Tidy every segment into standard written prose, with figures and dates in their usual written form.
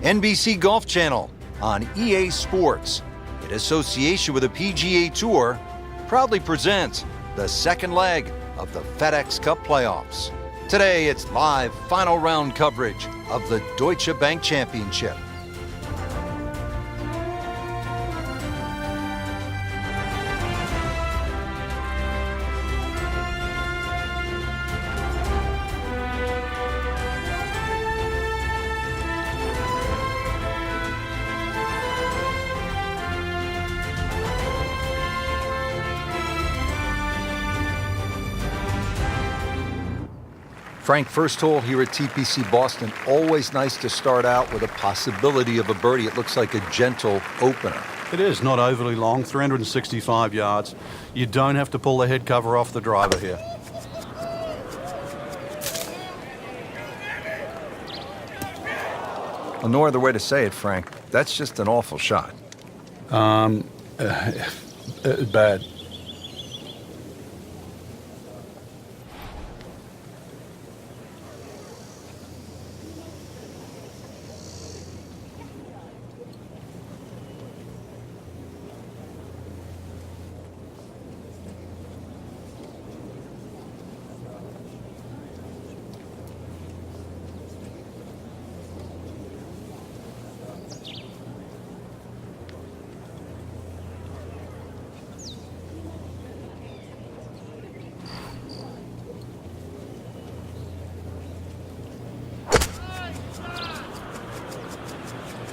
NBC Golf Channel on EA Sports, in association with the PGA Tour, proudly presents the second leg of the FedEx Cup playoffs. Today, it's live final round coverage of the Deutsche Bank Championship. Frank, first hole here at TPC Boston. Always nice to start out with a possibility of a birdie. It looks like a gentle opener. It is not overly long, 365 yards. You don't have to pull the head cover off the driver here. Well, no other way to say it, Frank. That's just an awful shot. Bad.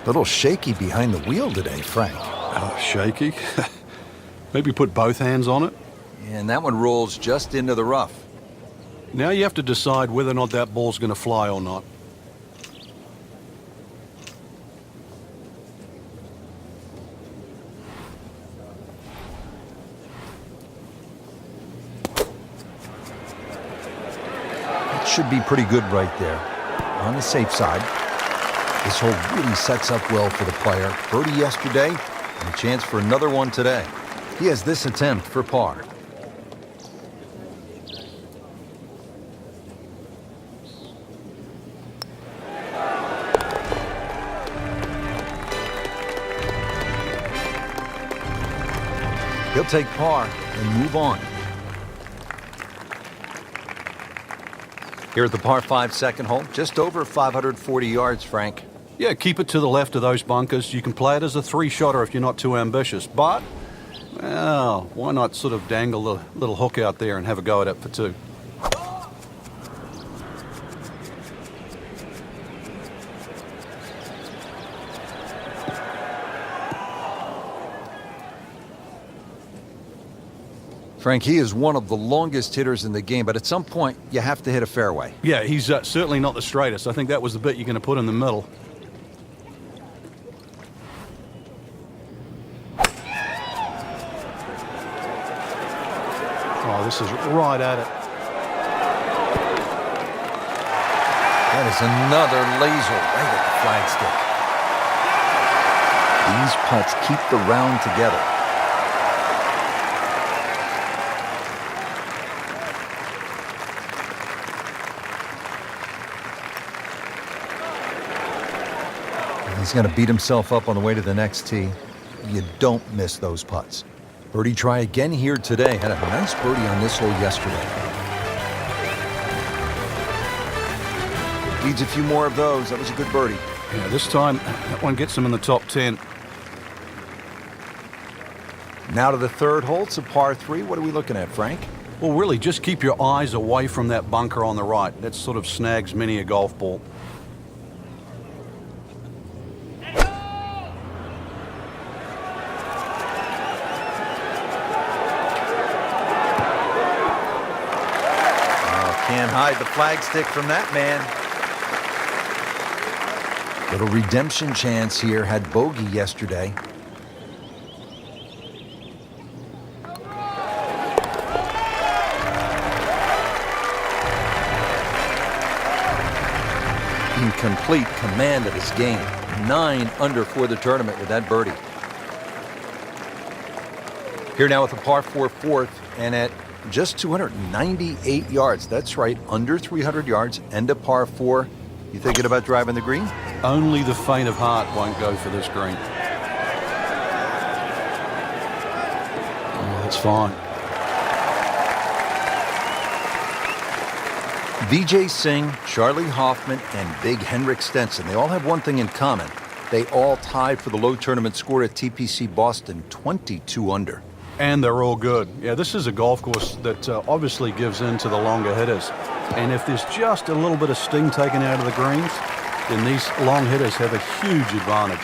Little shaky behind the wheel today, Frank. Oh, shaky? Maybe put both hands on it? And that one rolls just into the rough. Now you have to decide whether or not that ball's going to fly or not. It should be pretty good right there. On the safe side. This hole really sets up well for the player. Birdie yesterday, and a chance for another one today. He has this attempt for par. He'll take par and move on. Here at the par 5 second hole, just over 540 yards, Frank. Yeah, keep it to the left of those bunkers. You can play it as a three-shotter if you're not too ambitious. But, well, why not sort of dangle the little hook out there and have a go at it for two? Frank, he is one of the longest hitters in the game, but at some point, you have to hit a fairway. Yeah, he's certainly not the straightest. I think that was the bit you're going to put in the middle. Oh, this is right at it. That is another laser right at the flagstick. These putts keep the round together. He's going to beat himself up on the way to the next tee. You don't miss those putts. Birdie try again here today. Had a nice birdie on this hole yesterday. Needs a few more of those. That was a good birdie. Yeah, this time, that one gets him in the top 10. Now to the third hole. It's a par 3. What are we looking at, Frank? Well, really, just keep your eyes away from that bunker on the right. That sort of snags many a golf ball. Can't hide the flagstick from that man. Little redemption chance here. Had bogey yesterday. In complete command of his game. 9 under for the tournament with that birdie. Here now with a par 4 fourth, and at just 298 yards. That's right, under 300 yards and a par 4. You thinking about driving the green? Only the faint of heart won't go for this green. Oh, that's fine. Vijay Singh, Charlie Hoffman, and Big Henrik Stenson, they all have one thing in common. They all tied for the low tournament score at TPC Boston, 22 under. And they're all good. Yeah, this is a golf course that obviously gives in to the longer hitters. And if there's just a little bit of sting taken out of the greens, then these long hitters have a huge advantage.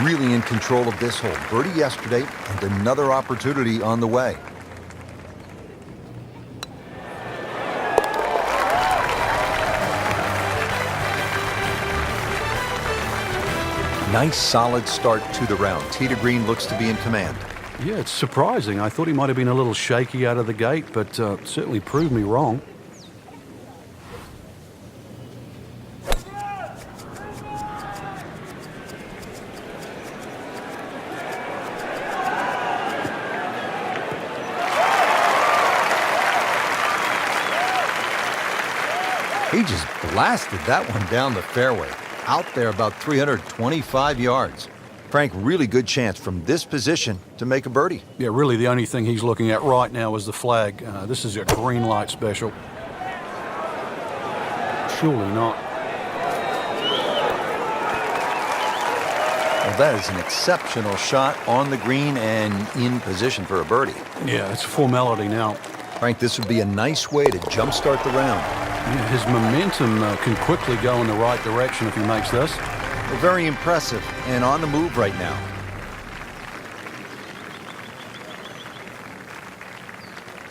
Really in control of this hole. Birdie yesterday and another opportunity on the way. Nice solid start to the round. Tee to green looks to be in command. Yeah, it's surprising. I thought he might have been a little shaky out of the gate, but certainly proved me wrong. He just blasted that one down the fairway. Out there about 325 yards. Frank, really good chance from this position to make a birdie. Yeah, really the only thing he's looking at right now is the flag. This is a green light special. Surely not. Well, that is an exceptional shot on the green and in position for a birdie. Yeah, it's a formality now. Frank, this would be a nice way to jumpstart the round. Yeah, his momentum can quickly go in the right direction if he makes this. Well, very impressive and on the move right now.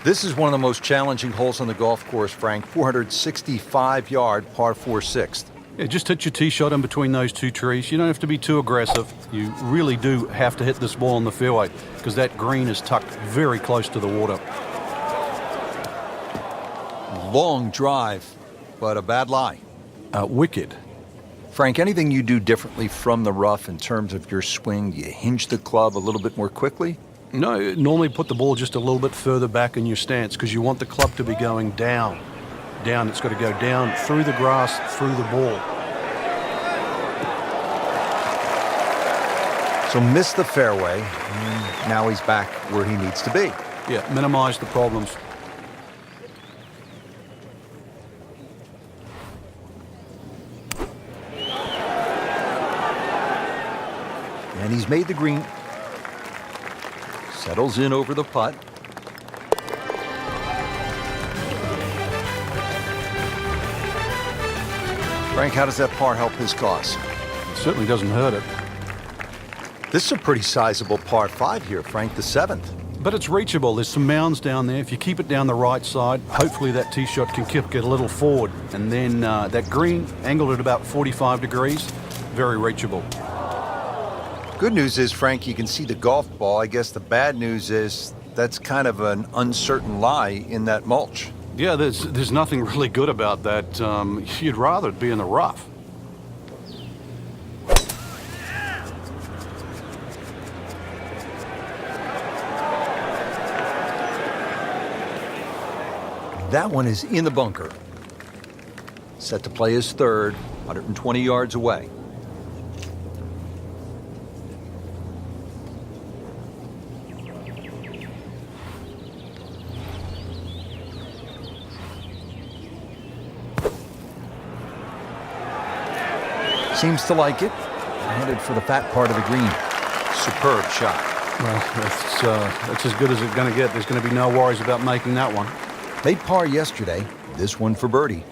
This is one of the most challenging holes on the golf course, Frank. 465-yard par 4 sixth. Yeah, just hit your tee shot in between those two trees. You don't have to be too aggressive. You really do have to hit this ball in the fairway because that green is tucked very close to the water. Long drive, but a bad lie. Wicked. Frank, anything you do differently from the rough in terms of your swing? Do you hinge the club a little bit more quickly? No, normally put the ball just a little bit further back in your stance because you want the club to be going down. Down, it's got to go down through the grass, through the ball. So missed the fairway, and now he's back where he needs to be. Yeah, minimize the problems. And he's made the green. Settles in over the putt. Frank, how does that par help his cause? It certainly doesn't hurt it. This is a pretty sizable par 5 here, Frank, the 7th. But it's reachable. There's some mounds down there. If you keep it down the right side, hopefully that tee shot can kick it a little forward. And then that green, angled at about 45 degrees, very reachable. Good news is, Frank, you can see the golf ball. I guess the bad news is that's kind of an uncertain lie in that mulch. Yeah, there's nothing really good about that. You'd rather it be in the rough. That one is in the bunker. Set to play his third, 120 yards away. Seems to like it. Headed for the fat part of the green. Superb shot. Well, that's as good as it's going to get. There's going to be no worries about making that one. Made par yesterday. This one for birdie.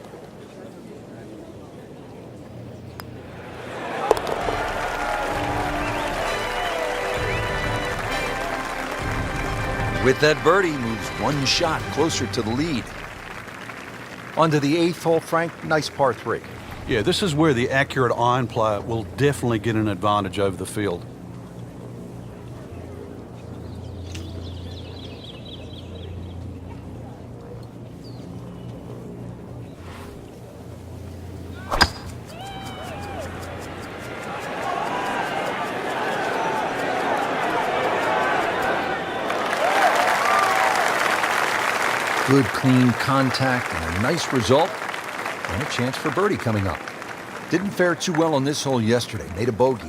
With that birdie, moves one shot closer to the lead. On to the 8th hole, Frank. Nice par 3. Yeah, this is where the accurate iron player will definitely get an advantage over the field. Good, clean contact and a nice result. And a chance for birdie coming up. Didn't fare too well on this hole yesterday. Made a bogey.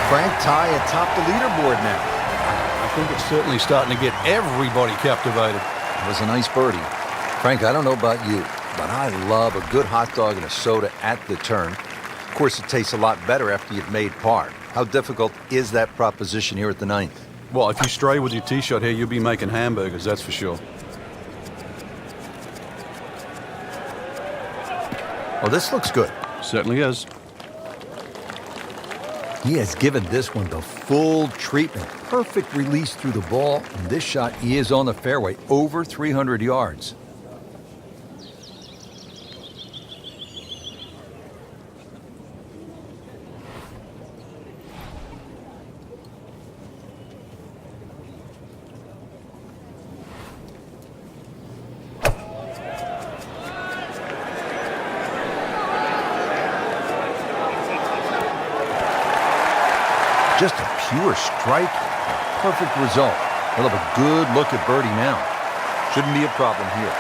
Frank, tie atop the leaderboard now. I think it's certainly starting to get everybody captivated. It was a nice birdie. Frank, I don't know about you, but I love a good hot dog and a soda at the turn. Of course, it tastes a lot better after you've made par. How difficult is that proposition here at the 9th? Well, if you stray with your tee shot here, you'll be making hamburgers, that's for sure. Well, this looks good. Certainly is. He has given this one the full treatment. Perfect release through the ball. And this shot, he is on the fairway, over 300 yards. Just a pure strike, a perfect result. He'll have a good look at birdie now. Shouldn't be a problem here.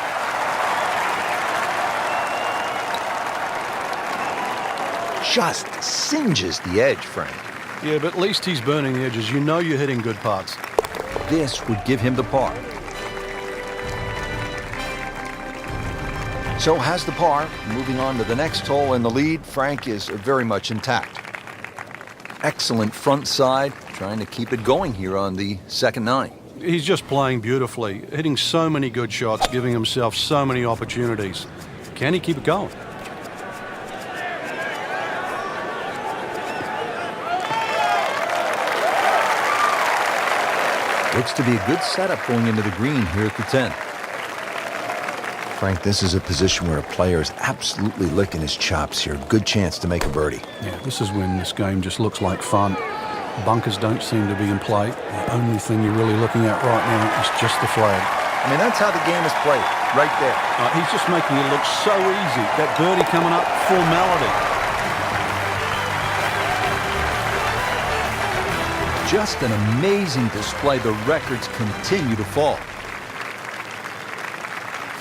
Just singes the edge, Frank. Yeah, but at least he's burning the edges. You know you're hitting good putts. This would give him the par. So has the par. Moving on to the next hole in the lead, Frank is very much intact. Excellent front side, trying to keep it going here on the second 9. He's just playing beautifully, hitting so many good shots, giving himself so many opportunities. Can he keep it going? Looks to be a good setup going into the green here at the 10. Frank, this is a position where a player is absolutely licking his chops here. Good chance to make a birdie. Yeah, this is when this game just looks like fun. Bunkers don't seem to be in play. The only thing you're really looking at right now is just the flag. I mean, that's how the game is played, right there. He's just making it look so easy. That birdie coming up, formality. Just an amazing display. The records continue to fall.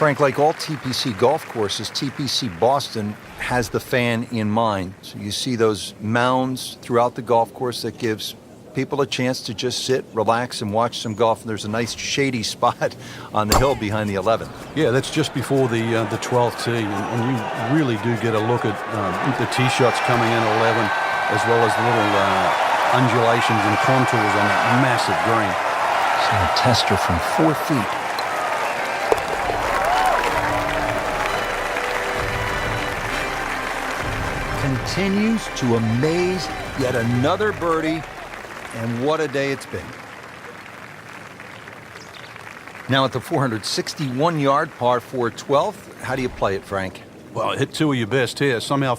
Frank, like all TPC golf courses, TPC Boston has the fan in mind. So you see those mounds throughout the golf course that gives people a chance to just sit, relax, and watch some golf. And there's a nice shady spot on the hill behind the 11th. Yeah, that's just before the 12th tee, and you really do get a look at the tee shots coming in 11, as well as the little undulations and contours on that massive green. So a tester from 4 feet. Continues to amaze. Yet another birdie, and what a day it's been. Now at the 461-yard par 4 12th, how do you play it, Frank? Well, hit two of your best here. Somehow